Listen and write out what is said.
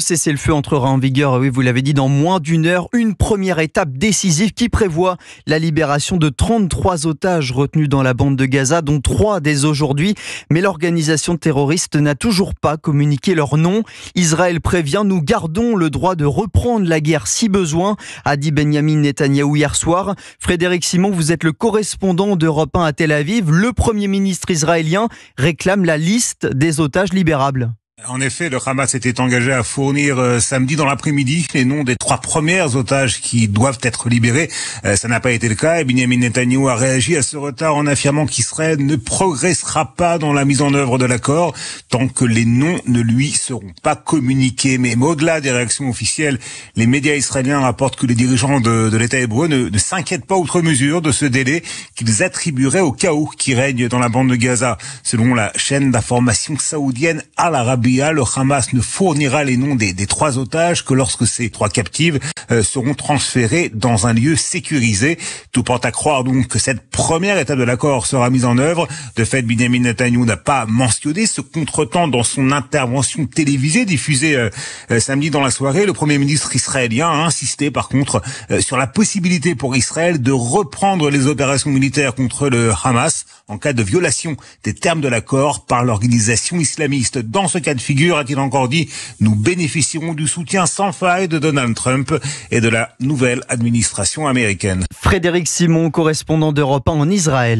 Le cessez-le-feu entrera en vigueur, oui, vous l'avez dit, dans moins d'une heure. Une première étape décisive qui prévoit la libération de 33 otages retenus dans la bande de Gaza, dont 3 dès aujourd'hui. Mais l'organisation terroriste n'a toujours pas communiqué leur nom. Israël prévient: nous gardons le droit de reprendre la guerre si besoin, a dit Benyamin Netanyahou hier soir. Frédéric Simon, vous êtes le correspondant d'Europe 1 à Tel Aviv. Le Premier ministre israélien réclame la liste des otages libérables. En effet, le Hamas était engagé à fournir samedi dans l'après-midi les noms des 3 premiers otages qui doivent être libérés. Ça n'a pas été le cas et Benyamin Netanyahou a réagi à ce retard en affirmant qu'Israël ne progressera pas dans la mise en œuvre de l'accord tant que les noms ne lui seront pas communiqués. Mais au-delà des réactions officielles, les médias israéliens rapportent que les dirigeants de l'État hébreu ne s'inquiètent pas outre mesure de ce délai qu'ils attribueraient au chaos qui règne dans la bande de Gaza. Selon la chaîne d'information saoudienne Al Arabiya, le Hamas ne fournira les noms des 3 otages que lorsque ces 3 captives seront transférées dans un lieu sécurisé. Tout porte à croire donc que cette première étape de l'accord sera mise en œuvre. De fait, Benyamin Netanyahou n'a pas mentionné ce contretemps dans son intervention télévisée diffusée samedi dans la soirée. Le Premier ministre israélien a insisté par contre sur la possibilité pour Israël de reprendre les opérations militaires contre le Hamas en cas de violation des termes de l'accord par l'organisation islamiste. Dans ce cas de figure, a-t-il encore dit, nous bénéficierons du soutien sans faille de Donald Trump et de la nouvelle administration américaine. Frédéric Simon, correspondant d'Europe 1 en Israël.